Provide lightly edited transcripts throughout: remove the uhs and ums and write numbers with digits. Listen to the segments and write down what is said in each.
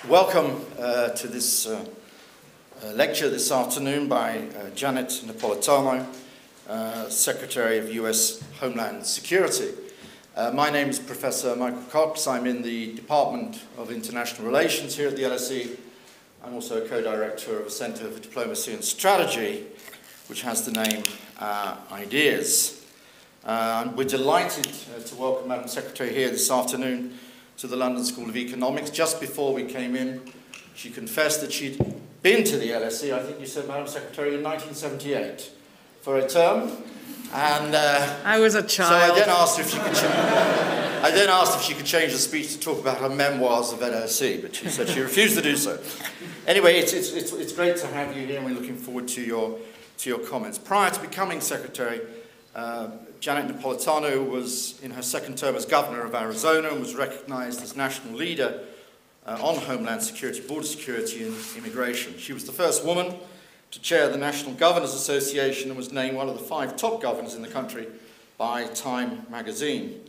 Welcome to this lecture this afternoon by Janet Napolitano, Secretary of US Homeland Security. My name is Professor Michael Cox. I'm in the Department of International Relations here at the LSE. I'm also a co-director of a Center for Diplomacy and Strategy, which has the name Ideas. We're delighted to welcome Madam Secretary here this afternoon to the London School of Economics. Just before we came in, she confessed that she'd been to the LSE, I think you said, Madam Secretary, in 1978 for a term. And I was a child. So I then asked if she could change the speech to talk about her memoirs of LSE, but she said she refused to do so. Anyway, it's great to have you here, and we're looking forward to your comments. Prior to becoming Secretary, Janet Napolitano was in her second term as Governor of Arizona and was recognized as national leader on Homeland Security, border security and immigration. She was the first woman to chair the National Governors Association and was named one of the 5 top governors in the country by Time magazine.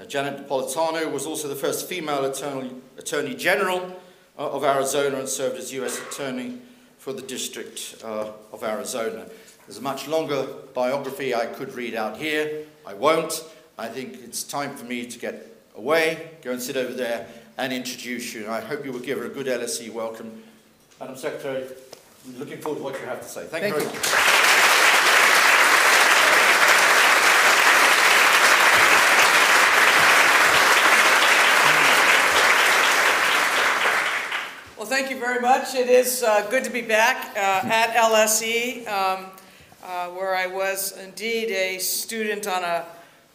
Janet Napolitano was also the first female Attorney General of Arizona and served as U.S. Attorney for the District of Arizona. There's a much longer biography I could read out here. I won't. I think it's time for me to get away, go and sit over there and introduce you. I hope you will give her a good LSE welcome. Madam Secretary, I'm looking forward to what you have to say. Thank you very much. Well, thank you very much. It is good to be back at LSE. Where I was indeed a student on an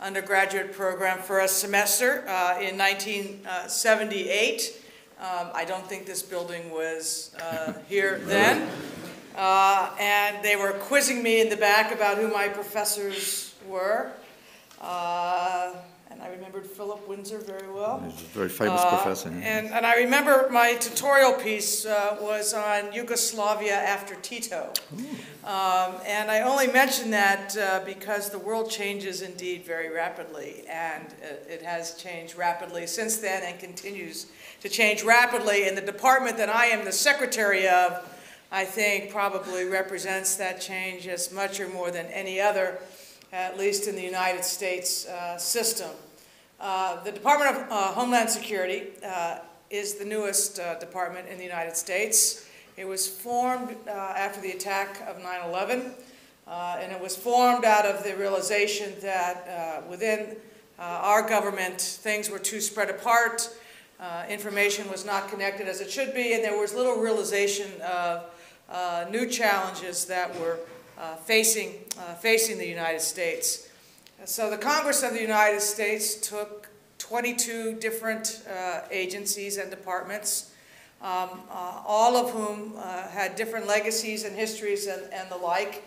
undergraduate program for a semester in 1978. I don't think this building was here then. And they were quizzing me in the back about who my professors were. And I remembered Philip Windsor very well. He's a very famous professor. And I remember my tutorial piece was on Yugoslavia after Tito. And I only mention that because the world changes indeed very rapidly, and it has changed rapidly since then and continues to change rapidly. And the department that I am the secretary of, I think, probably represents that change as much or more than any other, at least in the United States system. The Department of Homeland Security is the newest department in the United States. It was formed after the attack of 9/11, and it was formed out of the realization that within our government things were too spread apart, information was not connected as it should be, and there was little realization of new challenges that were facing the United States. So the Congress of the United States took 22 different agencies and departments, all of whom had different legacies and histories and the like,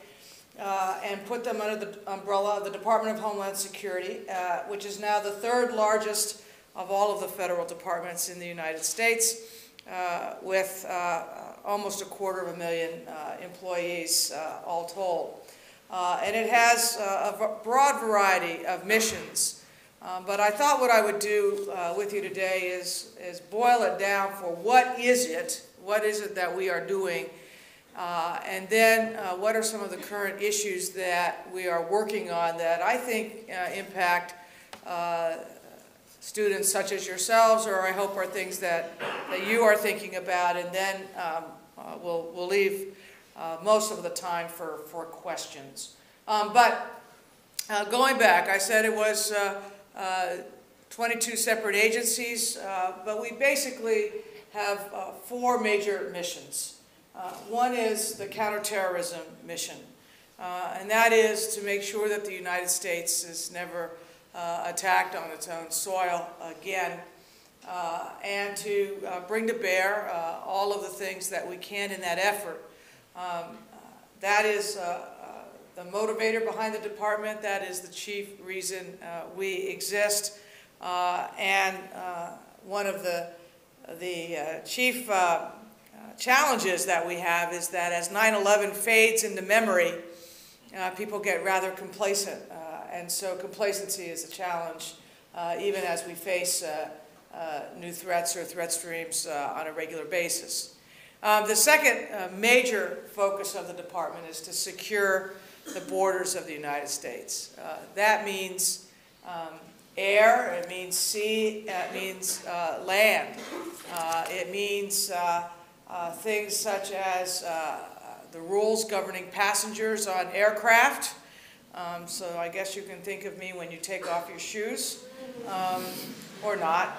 and put them under the umbrella of the Department of Homeland Security, which is now the 3rd largest of all of the federal departments in the United States, with almost 250,000 employees all told. And it has a broad variety of missions. But I thought what I would do with you today is boil it down for what is it that we are doing, and then what are some of the current issues that we are working on that I think impact students such as yourselves, or I hope are things that you are thinking about, and then we'll leave most of the time for questions. But going back, I said it was 22 separate agencies, but we basically have 4 major missions. One is the Counterterrorism Mission, and that is to make sure that the United States is never attacked on its own soil again, and to bring to bear all of the things that we can in that effort. That is the motivator behind the department. That is the chief reason we exist. And one of the chief challenges that we have is that as 9/11 fades into memory, people get rather complacent. And so complacency is a challenge, even as we face new threats or threat streams on a regular basis. The second major focus of the department is to secure the borders of the United States. That means air, it means sea, it means land. It means things such as the rules governing passengers on aircraft. So I guess you can think of me when you take off your shoes, or not.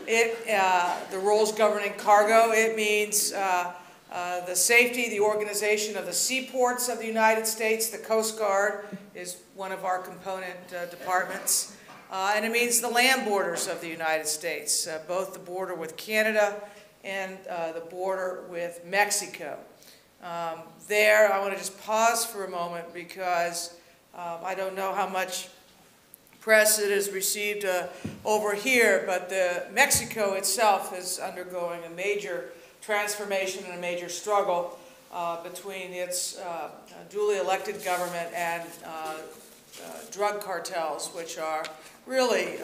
The rules governing cargo, it means the safety, the organization of the seaports of the United States. The Coast Guard is one of our component departments. And it means the land borders of the United States, both the border with Canada and the border with Mexico. There, I want to just pause for a moment because I don't know how much press it has received over here, but Mexico itself is undergoing a major transformation and a major struggle between its duly elected government and drug cartels, which are really,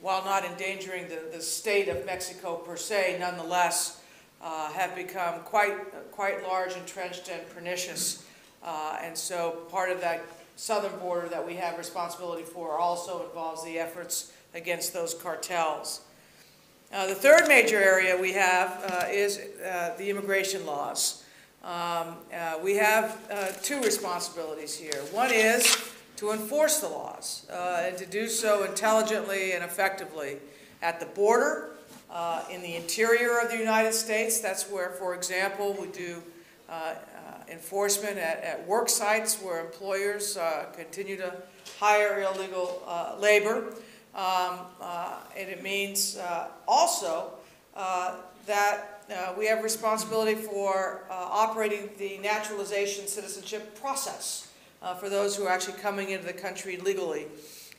while not endangering the state of Mexico per se, nonetheless have become quite large, entrenched, and pernicious. And so part of that southern border that we have responsibility for also involves the efforts against those cartels. The third major area we have is the immigration laws. We have two responsibilities here. One is to enforce the laws and to do so intelligently and effectively at the border, in the interior of the United States. That's where, for example, we do enforcement at work sites where employers continue to hire illegal labor. And it means also that we have responsibility for operating the naturalization citizenship process for those who are actually coming into the country legally,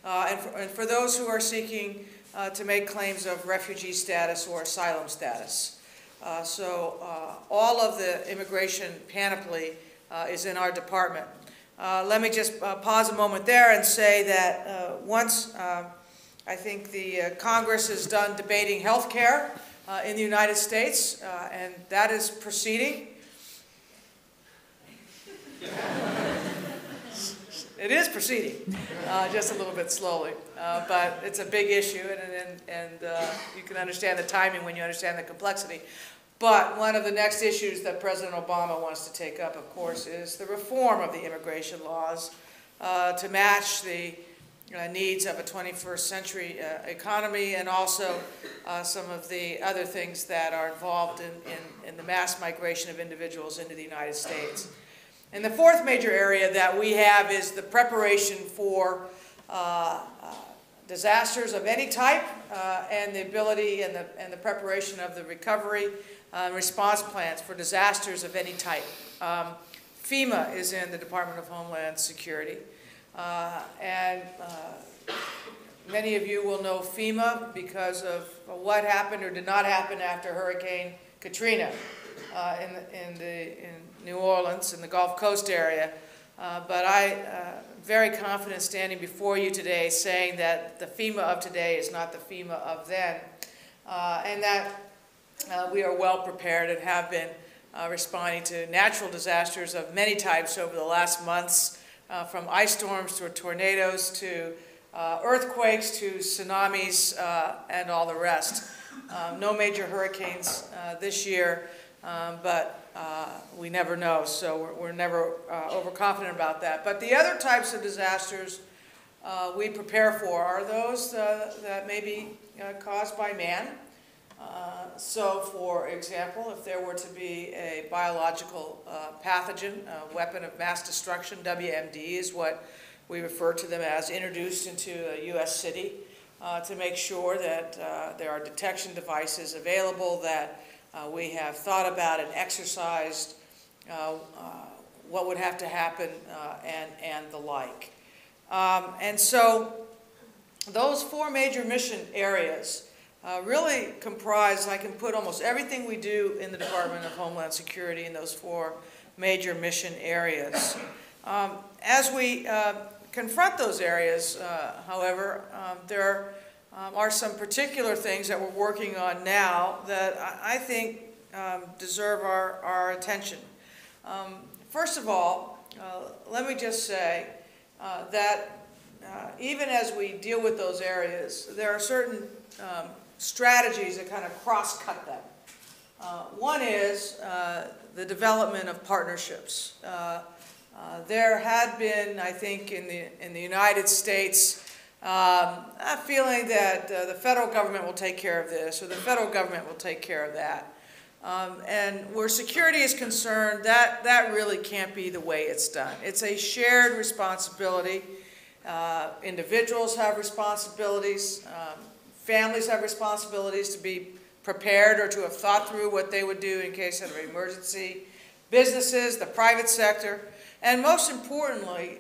and for those who are seeking to make claims of refugee status or asylum status. So all of the immigration panoply is in our department. Let me just pause a moment there and say that once I think the Congress is done debating health care in the United States, and that is proceeding. It is proceeding, just a little bit slowly, but it's a big issue, and you can understand the timing when you understand the complexity. But one of the next issues that President Obama wants to take up, of course, is the reform of the immigration laws to match the needs of a 21st century economy, and also some of the other things that are involved in the mass migration of individuals into the United States. And the fourth major area that we have is the preparation for disasters of any type, and the ability and the preparation of the recovery response plans for disasters of any type. FEMA is in the Department of Homeland Security. And many of you will know FEMA because of what happened or did not happen after Hurricane Katrina in New Orleans, in the Gulf Coast area. But I'm very confident standing before you today saying that the FEMA of today is not the FEMA of then, and that we are well prepared and have been responding to natural disasters of many types over the last months, from ice storms to tornadoes to earthquakes to tsunamis and all the rest. No major hurricanes this year, but we never know, so we're never overconfident about that. But the other types of disasters we prepare for are those that may be caused by man. So, for example, if there were to be a biological pathogen, a weapon of mass destruction, WMD is what we refer to them as, introduced into a U.S. city, to make sure that there are detection devices available, that we have thought about and exercised what would have to happen and the like. And so those four major mission areas really comprise, I can put almost everything we do in the Department of Homeland Security in those four major mission areas. As we confront those areas, however, there are some particular things that we're working on now that I think deserve our attention. First of all, let me just say that even as we deal with those areas, there are certain strategies that kind of cross-cut them. One is the development of partnerships. There had been, I think, in the United States, a feeling that the federal government will take care of this, or the federal government will take care of that. And where security is concerned, that really can't be the way it's done. It's a shared responsibility. Individuals have responsibilities. Families have responsibilities to be prepared or to have thought through what they would do in case of an emergency. Businesses, the private sector, and most importantly,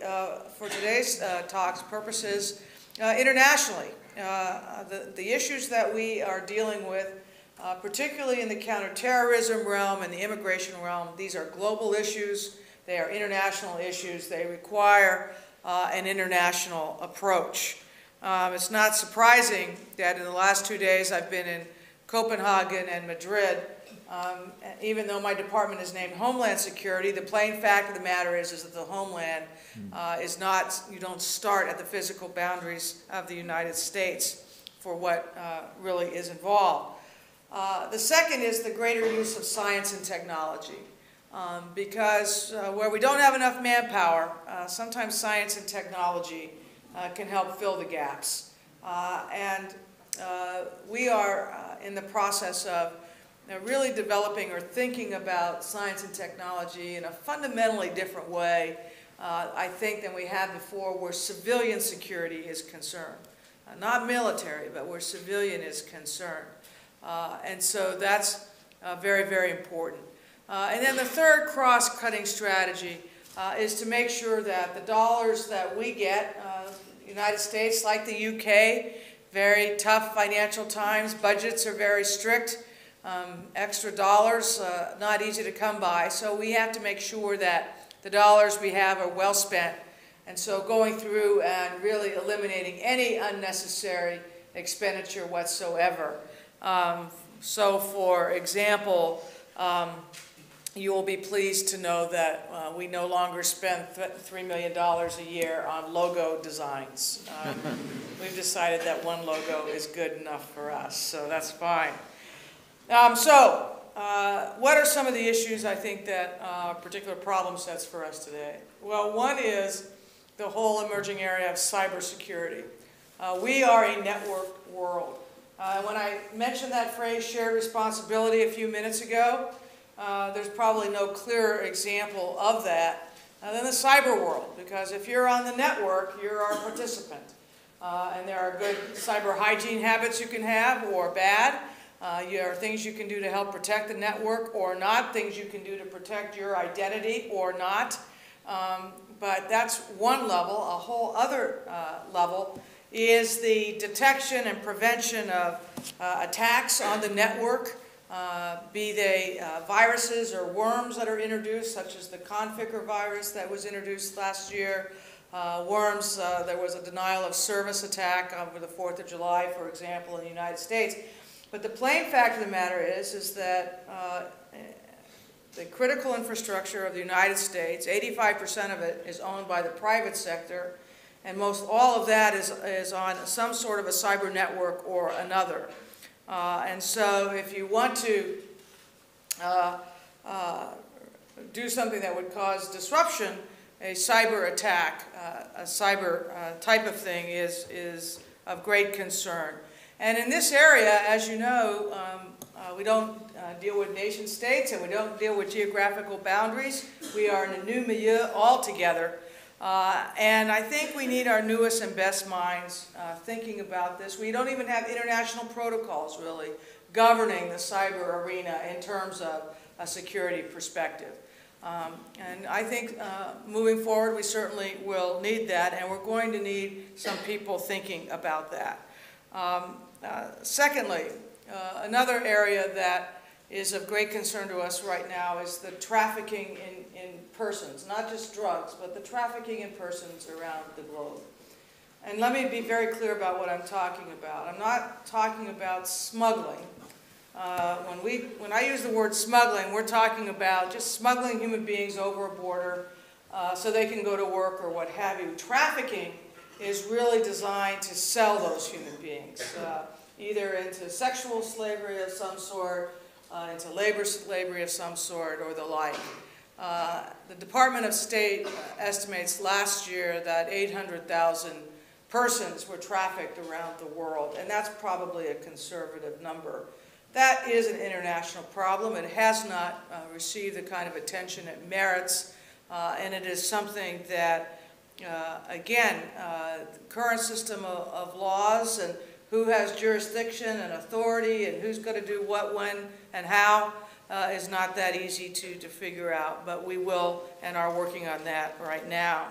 for today's talk's purposes, internationally. The issues that we are dealing with, particularly in the counterterrorism realm and the immigration realm, these are global issues. They are international issues. They require an international approach. It's not surprising that in the last 2 days I've been in Copenhagen and Madrid. Even though my department is named Homeland Security, the plain fact of the matter is that the Homeland is not, you don't start at the physical boundaries of the United States for what really is involved. The second is the greater use of science and technology. Because where we don't have enough manpower, sometimes science and technology can help fill the gaps. We are in the process of really developing or thinking about science and technology in a fundamentally different way, I think, than we had before, where civilian security is concerned. Not military, but where civilian is concerned. And so that's very, very important. And then the third cross-cutting strategy is to make sure that the dollars that we get, United States, like the UK, very tough financial times, budgets are very strict, extra dollars, not easy to come by, so we have to make sure that the dollars we have are well spent. And so going through and really eliminating any unnecessary expenditure whatsoever. So for example, you will be pleased to know that we no longer spend $3 million a year on logo designs. We've decided that one logo is good enough for us, so that's fine. What are some of the issues I think that are particular problem sets for us today? Well, one is the whole emerging area of cybersecurity. We are a networked world. When I mentioned that phrase, shared responsibility, a few minutes ago, there's probably no clearer example of that than the cyber world, because if you're on the network, you're our participant. And there are good cyber hygiene habits you can have, or bad. There are things you can do to help protect the network or not, things you can do to protect your identity or not. But that's one level. A whole other level is the detection and prevention of attacks on the network, be they viruses or worms that are introduced, such as the Configure virus that was introduced last year. Worms, there was a denial of service attack over the 4th of July, for example, in the United States. But the plain fact of the matter is that the critical infrastructure of the United States, 85% of it is owned by the private sector, and most all of that is on some sort of a cyber network or another. And so if you want to do something that would cause disruption, a cyber attack, a cyber type of thing is of great concern. And in this area, as you know, we don't deal with nation states and we don't deal with geographical boundaries. We are in a new milieu altogether. And I think we need our newest and best minds thinking about this. We don't even have international protocols, really, governing the cyber arena in terms of a security perspective. And I think moving forward, we certainly will need that, and we're going to need some people thinking about that. Secondly, another area that is of great concern to us right now is the trafficking in persons, not just drugs, but the trafficking in persons around the globe. And let me be very clear about what I'm talking about. I'm not talking about smuggling. When I use the word smuggling, we're talking about just smuggling human beings over a border so they can go to work or what have you. Trafficking is really designed to sell those human beings, either into sexual slavery of some sort, into labor slavery of some sort, or the like. The Department of State estimates last year that 800,000 persons were trafficked around the world, and that's probably a conservative number. That is an international problem. It has not received the kind of attention it merits, and it is something that, again, the current system of laws and who has jurisdiction and authority and who's going to do what, when, and how is not that easy to figure out, but we will and are working on that right now.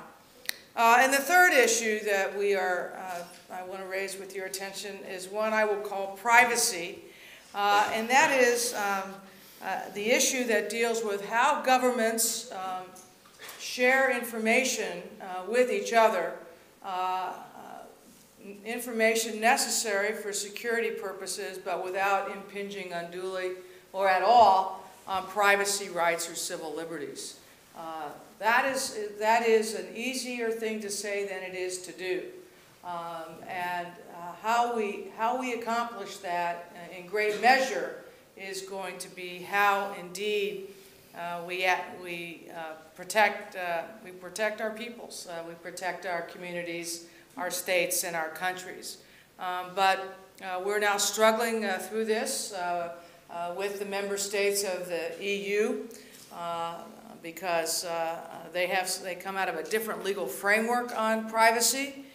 And the third issue that I want to raise with your attention is one I will call privacy, and that is the issue that deals with how governments share information with each other, information necessary for security purposes, but without impinging unduly or at all on privacy rights or civil liberties. That is an easier thing to say than it is to do. And how we accomplish that in great measure is going to be how indeed we protect our peoples, we protect our communities, our states, and our countries. But we're now struggling through this with the member states of the EU because they come out of a different legal framework on privacy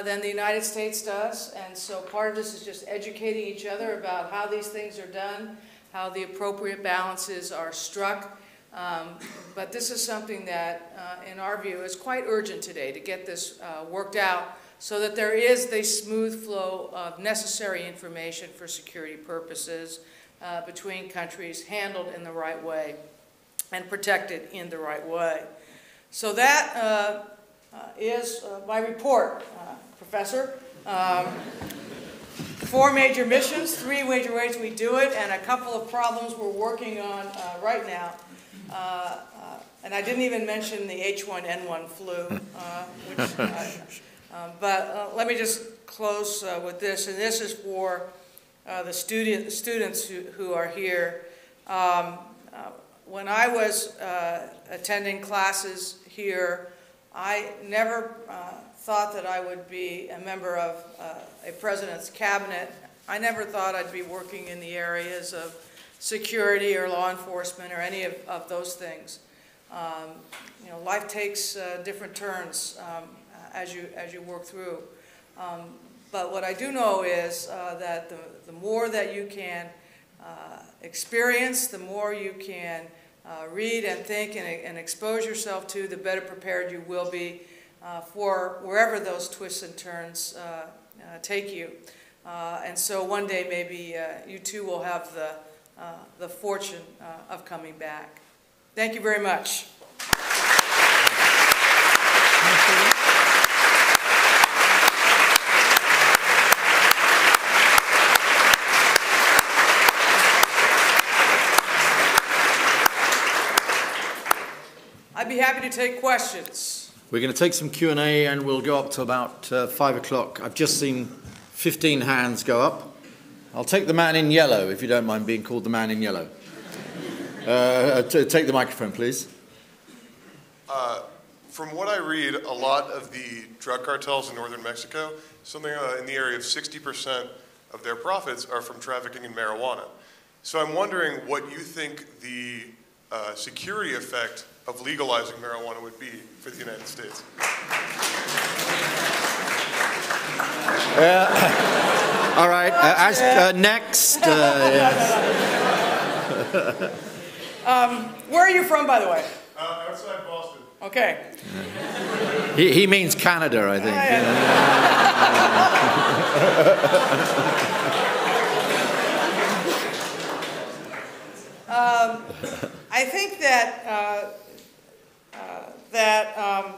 than the United States does, and so part of this is just educating each other about how these things are done, how the appropriate balances are struck. But this is something that, in our view, is quite urgent today to get this worked out so that there is the smooth flow of necessary information for security purposes between countries, handled in the right way and protected in the right way. So that is my report, Professor. 4 major missions, 3 major ways we do it, and a couple of problems we're working on right now. And I didn't even mention the H1N1 flu, but let me just close with this, and this is for the students who are here. When I was attending classes here, I never thought that I would be a member of a president's cabinet. I never thought I'd be working in the areas of security or law enforcement or any of those things. You know, life takes different turns as you work through. But what I do know is that the more that you can experience, the more you can read and think and expose yourself to, the better prepared you will be for wherever those twists and turns take you. And so one day maybe you too will have the fortune of coming back. Thank you very much. I'd be happy to take questions. We're going to take some Q&A and we'll go up to about 5 o'clock. I've just seen 15 hands go up. I'll take the man in yellow, if you don't mind being called the man in yellow. Take the microphone, please. From what I read, a lot of the drug cartels in northern Mexico, something in the area of 60% of their profits are from trafficking in marijuana. So I'm wondering what you think the security effect of legalizing marijuana would be for the United States. All right, next. Yes. Where are you from, by the way? Outside Boston. Okay. He means Canada, I think. I think that that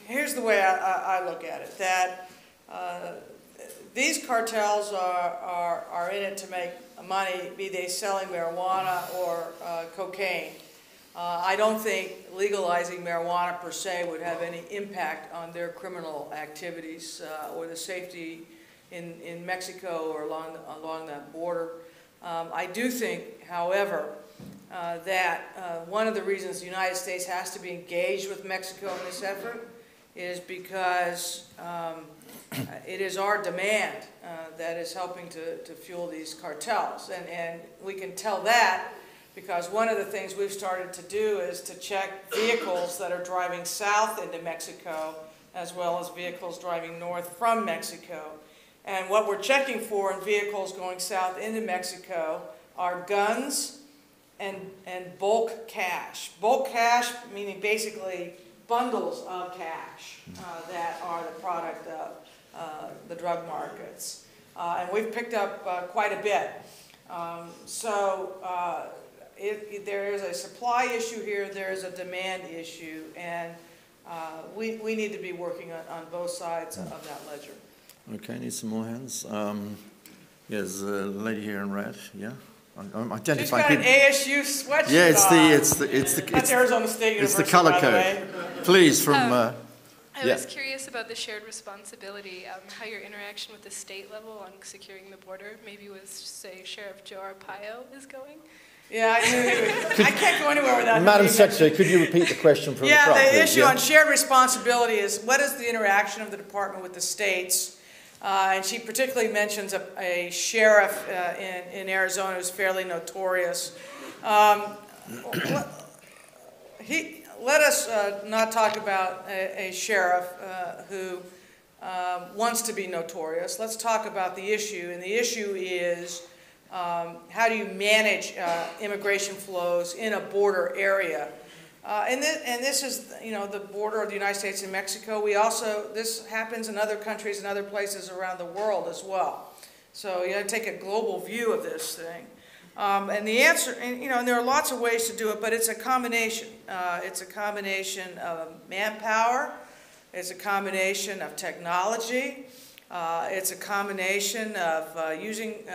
here's the way I look at it, that these cartels are in it to make money, be they selling marijuana or cocaine. I don't think legalizing marijuana per se would have any impact on their criminal activities or the safety in Mexico or along that border. I do think, however, that one of the reasons the United States has to be engaged with Mexico in this effort is because it is our demand that is helping to fuel these cartels. And we can tell that because one of the things we've started to do is to check vehicles that are driving south into Mexico as well as vehicles driving north from Mexico. And what we're checking for in vehicles going south into Mexico are guns and bulk cash. Bulk cash meaning basically bundles of cash that are the product of the drug markets. And we've picked up quite a bit. There is a supply issue here, there is a demand issue, and we need to be working on both sides of that ledger. Okay, need some more hands. Yes, the lady here in red, yeah? I'm identifying people. She's got an ASU sweatshirt. Yeah, it's That's Arizona State University, it's the color by code. The way. Please, from... I yeah. was curious about the shared responsibility, how your interaction with the state level on securing the border, maybe with, say, Sheriff Joe Arpaio is going? Yeah, I can't go anywhere without... Madam Secretary, could you repeat the question from the front, the please? issue on shared responsibility is what is the interaction of the department with the states? And she particularly mentions a sheriff in Arizona who's fairly notorious. Let us not talk about a sheriff who wants to be notorious. Let's talk about the issue, and the issue is how do you manage immigration flows in a border area? And this is, the border of the United States and Mexico. This happens in other countries and other places around the world as well. So you got to take a global view of this thing. And the answer, and there are lots of ways to do it, but it's a combination. It's a combination of manpower. It's a combination of technology. It's a combination of using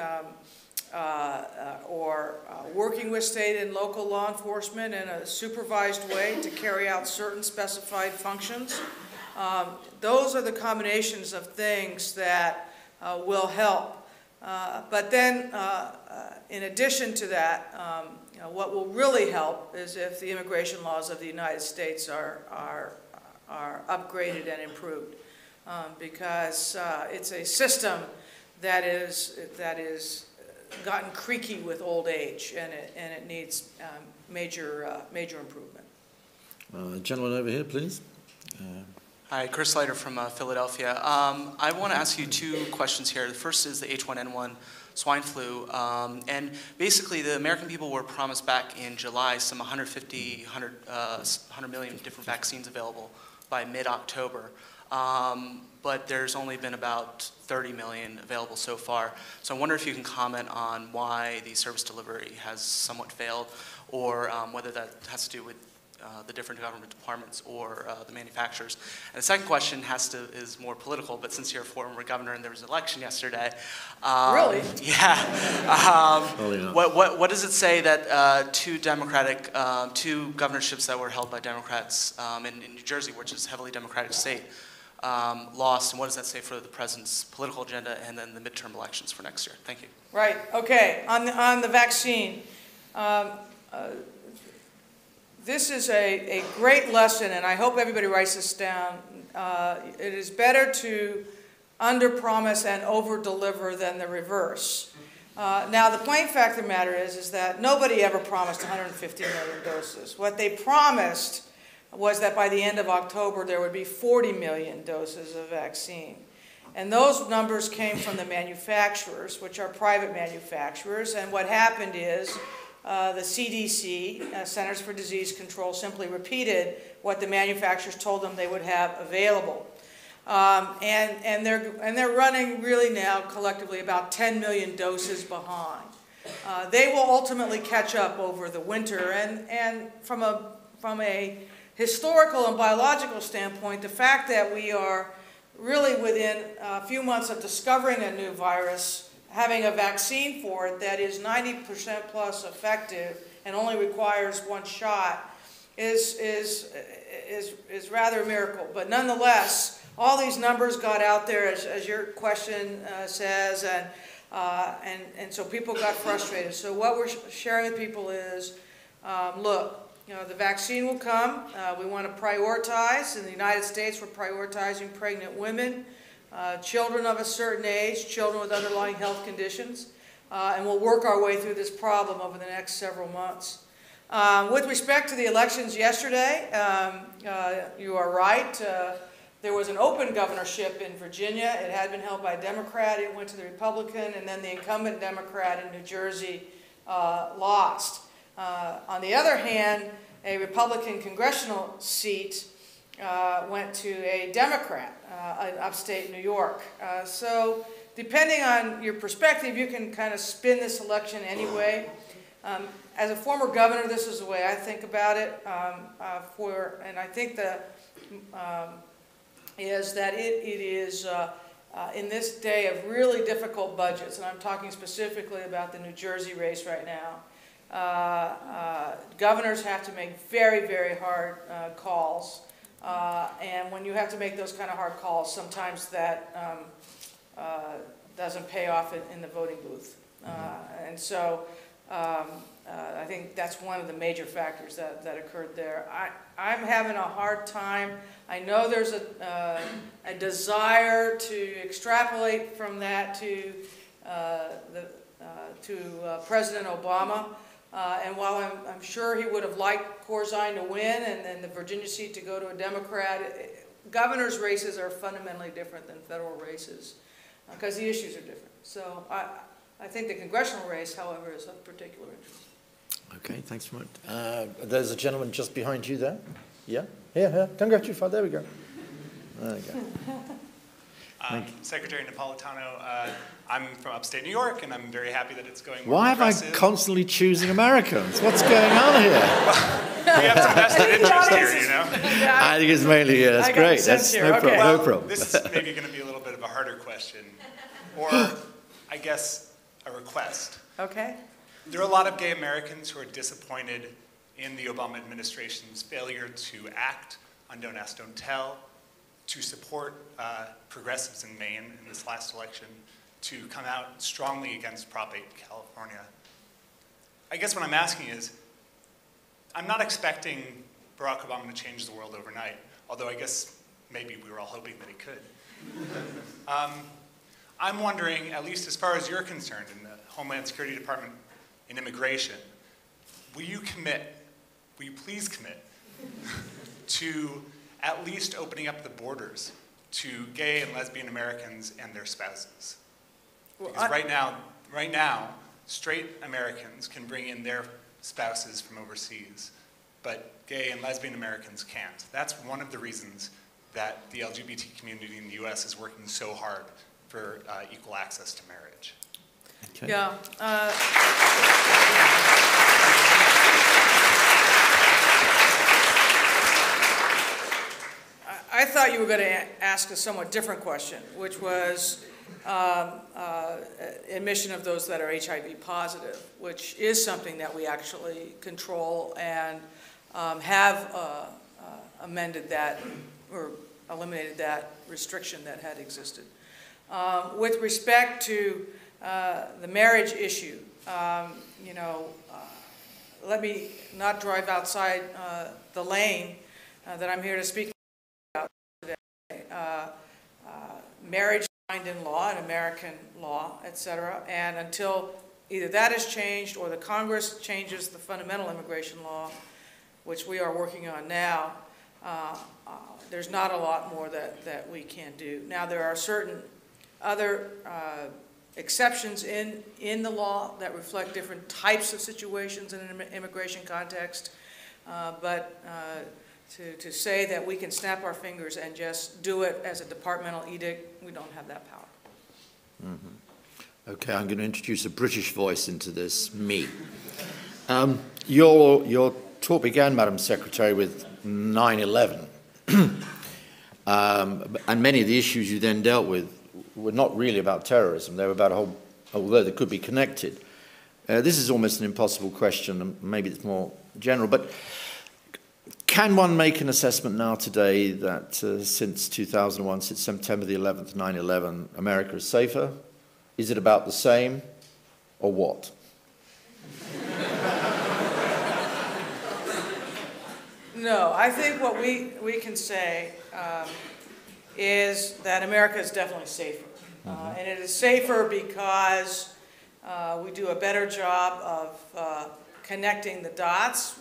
working with state and local law enforcement in a supervised way to carry out certain specified functions. Those are the combinations of things that will help. But then, in addition to that, what will really help is if the immigration laws of the United States are upgraded and improved, because it's a system that is gotten creaky with old age, and it needs major improvement. Gentleman over here, please. Hi, Chris Leiter from Philadelphia. I want to ask you two questions here. The first is the H1N1 swine flu. And basically, the American people were promised back in July some 100 million different vaccines available by mid-October. But there's only been about 30 million available so far. So I wonder if you can comment on why the service delivery has somewhat failed, or whether that has to do with the different government departments or the manufacturers. And the second question is more political, but since you're a former governor and there was an election yesterday. Really? Yeah. What does it say that two governorships that were held by Democrats in New Jersey, which is a heavily Democratic state, lost, and what does that say for the president's political agenda and then the midterm elections for next year? Thank you. Right. Okay. On the vaccine, this is a great lesson, and I hope everybody writes this down. It is better to under-promise and over-deliver than the reverse. Now, the plain fact of the matter is that nobody ever promised 150 million doses. What they promised was that by the end of October there would be 40 million doses of vaccine. And those numbers came from the manufacturers, which are private manufacturers, and what happened is the CDC, Centers for Disease Control, simply repeated what the manufacturers told them they would have available. And they're running really now collectively about 10 million doses behind. They will ultimately catch up over the winter, and from a historical and biological standpoint, the fact that we are really within a few months of discovering a new virus, having a vaccine for it that is 90% plus effective and only requires one shot is rather a miracle. But nonetheless, all these numbers got out there, as your question says, and so people got frustrated. So what we're sharing with people is, look, the vaccine will come. We want to prioritize. In the United States, we're prioritizing pregnant women, children of a certain age, children with underlying health conditions, and we'll work our way through this problem over the next several months. With respect to the elections yesterday, you are right. There was an open governorship in Virginia. It had been held by a Democrat. It went to the Republican, and then the incumbent Democrat in New Jersey lost. On the other hand, a Republican congressional seat went to a Democrat in upstate New York. So depending on your perspective, you can kind of spin this election anyway. As a former governor, this is the way I think about it. And I think is that it is in this day of really difficult budgets, and I'm talking specifically about the New Jersey race right now. Governors have to make very, very hard calls, and when you have to make those kind of hard calls, sometimes that doesn't pay off in the voting booth. And so I think that's one of the major factors that occurred there. I'm having a hard time. I know there's a desire to extrapolate from that to President Obama. And while I'm sure he would have liked Corzine to win and the Virginia seat to go to a Democrat, governors' races are fundamentally different than federal races because the issues are different. So I think the congressional race, however, is of particular interest. Okay, thanks very much. There's a gentleman just behind you there. Yeah? Here. Don't go too far. There we go. There we go. Secretary Napolitano, I'm from upstate New York, and I'm very happy that it's going Why am I constantly choosing Americans? What's going on here? Well, we have some vested interest here, you know? I think it's mainly, yeah, that's great. That's no problem. Well, No problem. This is maybe going to be a little bit of a harder question, or I guess a request. Okay. There are a lot of gay Americans who are disappointed in the Obama administration's failure to act on Don't Ask, Don't Tell, to support progressives in Maine in this last election, to come out strongly against Prop 8 in California. I guess what I'm asking is, I'm not expecting Barack Obama to change the world overnight, although I guess maybe we were all hoping that he could. I'm wondering, at least as far as you're concerned in the Homeland Security Department in immigration, will you please commit to at least opening up the borders to gay and lesbian Americans and their spouses? Because right now, straight Americans can bring in their spouses from overseas, but gay and lesbian Americans can't. That's one of the reasons that the LGBT community in the US is working so hard for equal access to marriage. Okay. Yeah. I thought you were going to ask a somewhat different question, which was admission of those that are HIV positive, which is something that we actually control and have amended that or eliminated that restriction that had existed. With respect to the marriage issue, let me not drive outside the lane that I'm here to speak about today. Marriage defined in law, in American law, etc. And until either that is changed or the Congress changes the fundamental immigration law, which we are working on now, there's not a lot more that we can do. Now, there are certain other exceptions in the law that reflect different types of situations in an immigration context, but to say that we can snap our fingers and just do it as a departmental edict, we don't have that power. Mm-hmm. Okay, I'm going to introduce a British voice into this, me. Your talk began, Madam Secretary, with 9/11. And many of the issues you then dealt with were not really about terrorism. They were about a whole, although they could be connected. This is almost an impossible question, and maybe it's more general, but can one make an assessment now today that since 2001, since September the 11th, 9/11, America is safer? Is it about the same, or what? No, I think what we can say is that America is definitely safer. And it is safer because we do a better job of connecting the dots.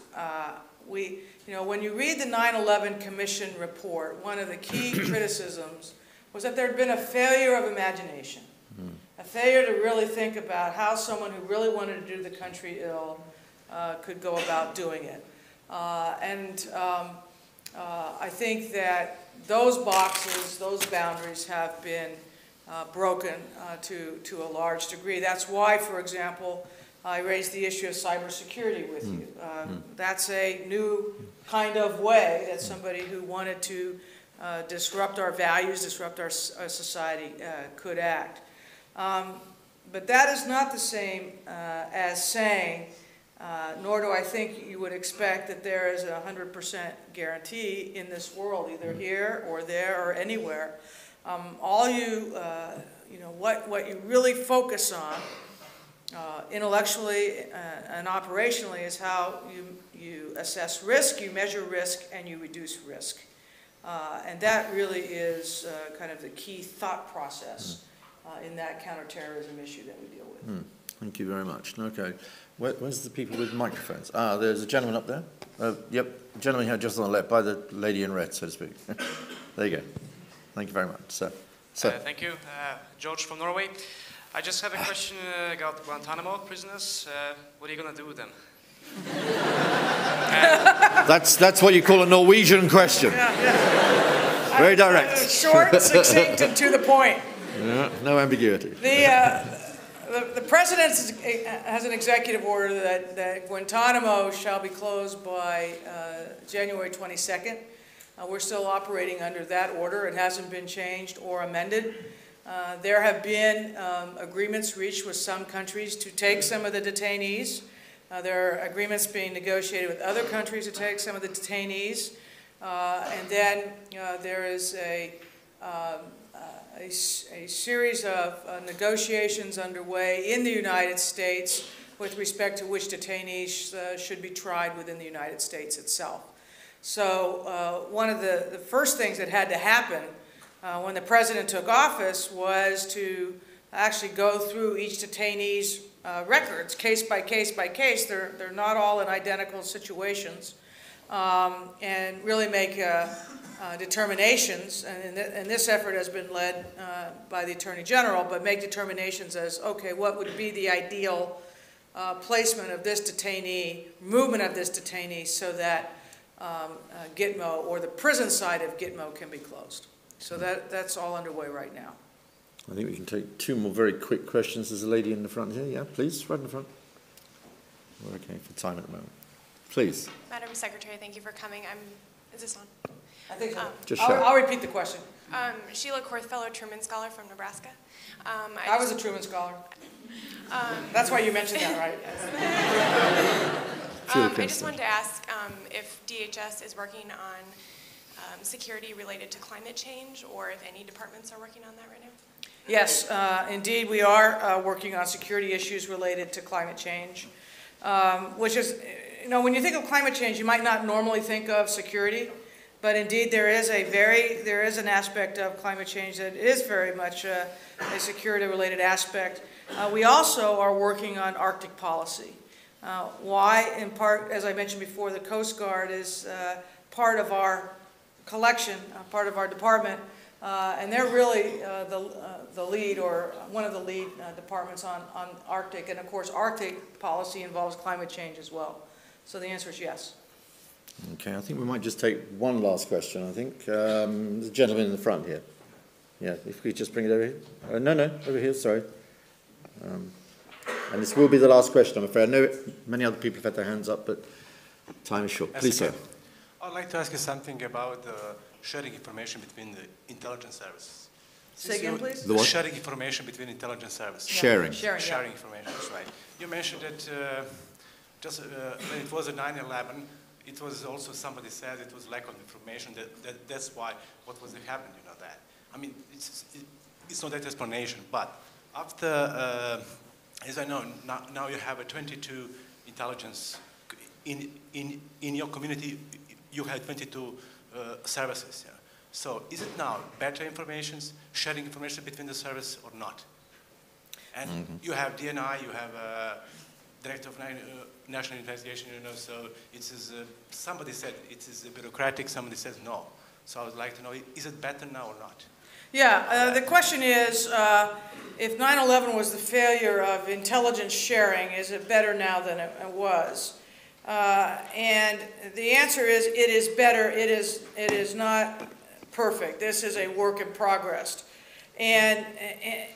When you read the 9/11 Commission report, one of the key criticisms was that there had been a failure of imagination, a failure to really think about how someone who really wanted to do the country ill could go about doing it. I think that those boxes, those boundaries have been broken to a large degree. That's why, for example, I raised the issue of cybersecurity with you. That's a new kind of way that somebody who wanted to disrupt our values, disrupt our society could act. But that is not the same as saying, nor do I think you would expect that there is a 100% guarantee in this world, either here or there or anywhere. What you really focus on intellectually and operationally is how you assess risk, you measure risk, and you reduce risk. And that really is kind of the key thought process in that counterterrorism issue that we deal with. Thank you very much. Okay. Where's the people with microphones? There's a gentleman up there. Yep, gentleman here just on the left, by the lady in red, so to speak. There you go. Thank you very much. Sir. Thank you. George from Norway. I just have a question about Guantanamo prisoners. What are you going to do with them? That's what you call a Norwegian question. Very direct. Short, succinct, and to the point. Yeah, no ambiguity. The President has an executive order that Guantanamo shall be closed by January 22nd. We're still operating under that order. It hasn't been changed or amended. There have been agreements reached with some countries to take some of the detainees. There are agreements being negotiated with other countries to take some of the detainees. And then there is a series of negotiations underway in the United States with respect to which detainees should be tried within the United States itself. So one of the first things that had to happen when the President took office was to actually go through each detainee's records, case by case by case. They're not all in identical situations, and really make determinations, and this effort has been led by the Attorney General, but make determinations as, okay, what would be the ideal placement of this detainee, movement of this detainee, so that Gitmo, or the prison side of Gitmo, can be closed. So that's all underway right now. I think we can take two more very quick questions. There's a lady in the front here. Yeah, please, right in the front. We're okay for time at the moment. Please. Madam Secretary, thank you for coming. Is this on? I think so. Just I'll repeat the question. Sheila Korth, fellow Truman Scholar from Nebraska. I was a Truman Scholar. That's why you mentioned that, right? I just wanted to ask if DHS is working on security related to climate change, or if any departments are working on that right now? Yes, indeed, we are working on security issues related to climate change, which is, when you think of climate change, you might not normally think of security, but indeed there is an aspect of climate change that is very much a security-related aspect. We also are working on Arctic policy. Why? In part, as I mentioned before, the Coast Guard is part of our collection, part of our department, and they're really the lead, or one of the lead departments on Arctic. And of course, Arctic policy involves climate change as well. So the answer is yes. Okay, I think we might just take one last question, I think. The gentleman in the front here. Yeah, if we could just bring it over here. No, over here, sorry. And this will be the last question, I'm afraid. I know many other people have had their hands up, but time is short. Please, sir. I'd like to ask you something about sharing information between the intelligence services. Say again, please? The what? Sharing information between intelligence services. Sharing. Sharing, yeah. Sharing information, that's right. You mentioned that just when it was a 9/11, it was also, somebody said it was lack of information, that's why, what was happening, you know that. I mean, it's not that explanation, but after, as I know, now you have a 22 intelligence, in your community, you have 22 services. Yeah. So is it now better information, sharing information between the services or not? And you have DNI, you have Director of National Investigation, you know, so it is, somebody said it is bureaucratic, somebody says no. So I would like to know, is it better now or not? Yeah, the question is, if 9/11 was the failure of intelligence sharing, is it better now than it was? And the answer is, it is better. It is not perfect. This is a work in progress. And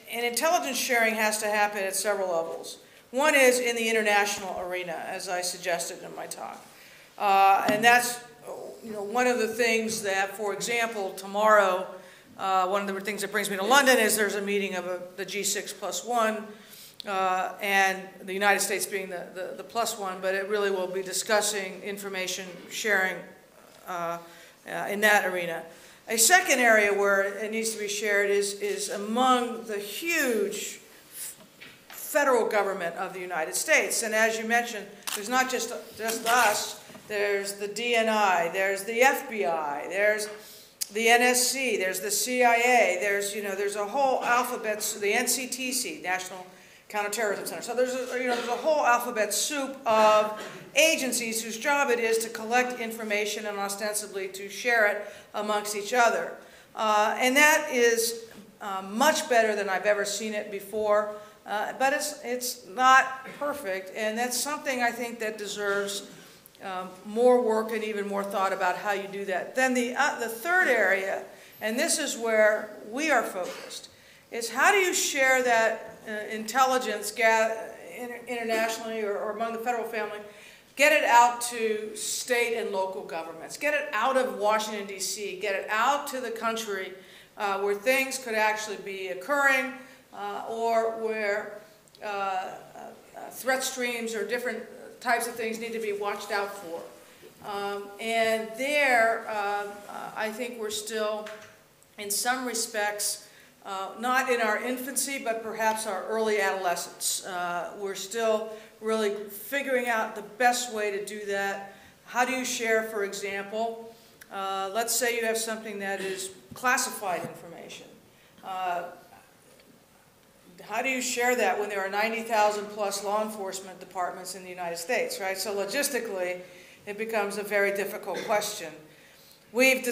intelligence sharing has to happen at several levels. One is in the international arena, as I suggested in my talk. And that's, you know, one of the things that, for example, tomorrow, one of the things that brings me to London is there's a meeting of the G6+1, and the United States being the +1, but it really will be discussing information sharing in that arena. A second area where it needs to be shared is among the huge federal government of the United States. And as you mentioned, there's not just us, there's the DNI, there's the FBI, there's the NSC, there's the CIA, there's a whole alphabet, the NCTC, National Counterterrorism Center. So there's a whole alphabet soup of agencies whose job it is to collect information and ostensibly to share it amongst each other. And that is much better than I've ever seen it before, but it's not perfect, and that's something I think that deserves more work and even more thought about how you do that. Then the third area, and this is where we are focused, is how do you share that intelligence internationally or among the federal family, get it out to state and local governments, get it out of Washington, D.C., get it out to the country where things could actually be occurring or where threat streams or different types of things need to be watched out for. And there, I think we're still, in some respects, not in our infancy, but perhaps our early adolescence. We're still really figuring out the best way to do that. How do you share, for example, let's say you have something that is classified information. How do you share that when there are 90,000 plus law enforcement departments in the United States, right? So logistically, it becomes a very difficult question. We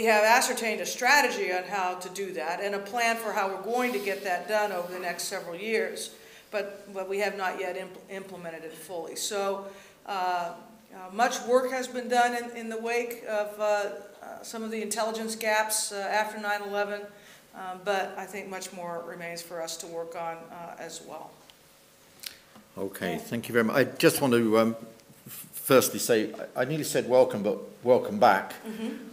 have ascertained a strategy on how to do that and a plan for how we're going to get that done over the next several years, but we have not yet implemented it fully. So much work has been done in the wake of some of the intelligence gaps after 9/11, but I think much more remains for us to work on as well. Okay, thank you very much. I just want to firstly say, I nearly said welcome, but welcome back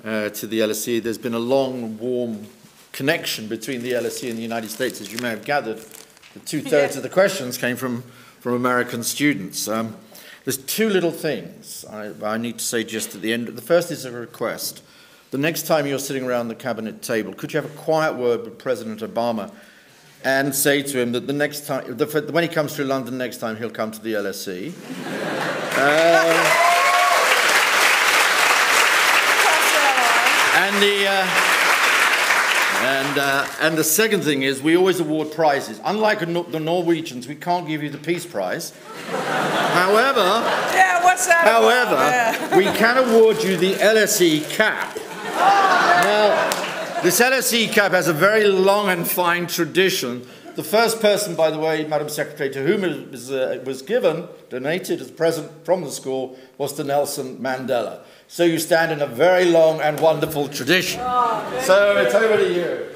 to the LSE. There's been a long, warm connection between the LSE and the United States. As you may have gathered, the two-thirds of the questions came from American students. There's two little things I need to say just at the end. The first is a request. The next time you're sitting around the cabinet table, could you have a quiet word with President Obama and say to him that the next time, when he comes to London next time, he'll come to the LSE. And the second thing is, we always award prizes. Unlike the Norwegians, we can't give you the Peace Prize. However, we can award you the LSE cap. Now, this LSE cap has a very long and fine tradition. The first person, by the way, Madam Secretary, to whom it was donated as a present from the school, was to Nelson Mandela. So you stand in a very long and wonderful tradition. So it's over to you.